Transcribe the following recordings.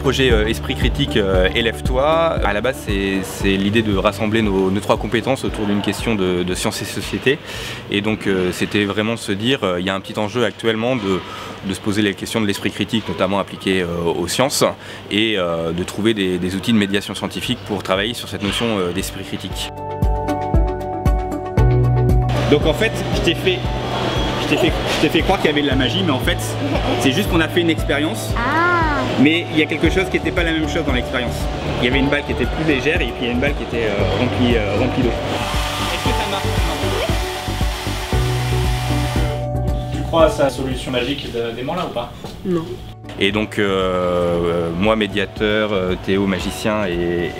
projet Esprit Critique Élève-toi, à la base c'est l'idée de rassembler nos 3 compétences autour d'une question de sciences et société. Et donc c'était vraiment de se dire, il y a un petit enjeu actuellement de se poser les questions de l'esprit critique, notamment appliquées aux sciences, et de trouver des outils de médiation scientifique pour travailler sur cette notion d'esprit critique. Donc en fait, je t'ai fait croire qu'il y avait de la magie, mais en fait, c'est juste qu'on a fait une expérience. Mais il y a quelque chose qui n'était pas la même chose dans l'expérience. Il y avait une balle qui était plus légère et puis il y a une balle qui était remplie d'eau. Est-ce que ça marche? Tu crois à sa solution magique des là ou pas? Non. Et donc moi médiateur, Théo magicien et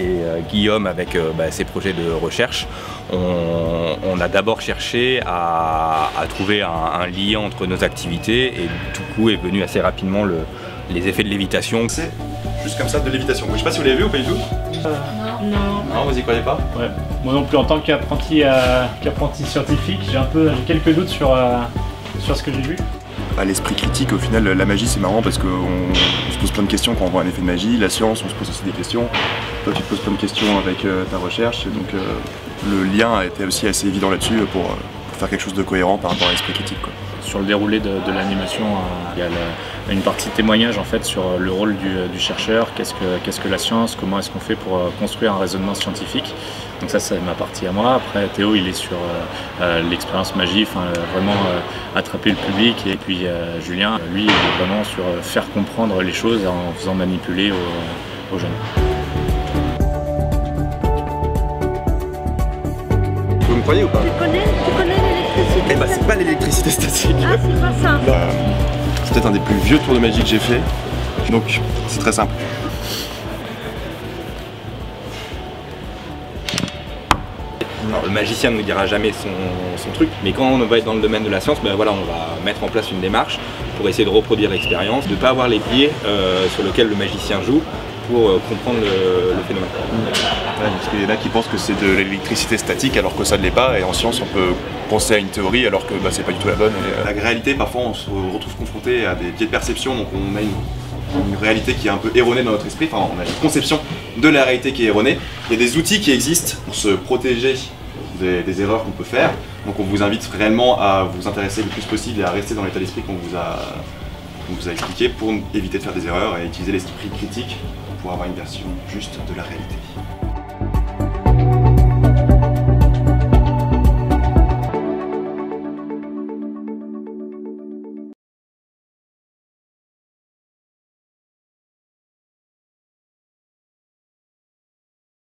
Guillaume avec ses projets de recherche, on a d'abord cherché à trouver un lien entre nos activités et du coup est venu assez rapidement les effets de lévitation. C'est juste comme ça de lévitation. Je sais pas si vous l'avez vu ou pas du tout. Non. Non, vous y croyez pas? Ouais. Moi non plus, en tant qu'apprenti scientifique, j'ai quelques doutes sur ce que j'ai vu. L'esprit critique, au final, la magie c'est marrant parce qu'on se pose plein de questions quand on voit un effet de magie. La science, on se pose aussi des questions. Toi, tu te poses plein de questions avec ta recherche. Et donc le lien a été aussi assez évident là-dessus pour faire quelque chose de cohérent par rapport à l'esprit critique, quoi. Sur le déroulé de l'animation, il y a une partie témoignage en fait sur le rôle du chercheur, qu'est-ce que la science, comment est-ce qu'on fait pour construire un raisonnement scientifique. Donc ça c'est ma partie à moi. Après Théo il est sur l'expérience magie, vraiment attraper le public, et puis Julien lui il est vraiment sur faire comprendre les choses en faisant manipuler aux jeunes. Vous me croyez ou pas? Tu connais l'électricité? Eh bah c'est pas l'électricité statique. Ah, c'est pas ça. C'est peut-être un des plus vieux tours de magie que j'ai fait. Donc c'est très simple. Alors, le magicien ne nous dira jamais son truc, mais quand on va être dans le domaine de la science, voilà, on va mettre en place une démarche pour essayer de reproduire l'expérience, de ne pas avoir les pieds sur lesquels le magicien joue pour comprendre le phénomène. Ouais, parce qu'il y en a qui pensent que c'est de l'électricité statique alors que ça ne l'est pas, et en science on peut penser à une théorie alors que c'est pas du tout la bonne. Et, la réalité, parfois on se retrouve confronté à des biais de perception, donc on a une réalité qui est un peu erronée dans notre esprit, enfin on a une conception de la réalité qui est erronée. Il y a des outils qui existent pour se protéger des erreurs qu'on peut faire, donc on vous invite réellement à vous intéresser le plus possible et à rester dans l'état d'esprit qu'on vous a expliqué pour éviter de faire des erreurs et utiliser l'esprit critique pour avoir une version juste de la réalité.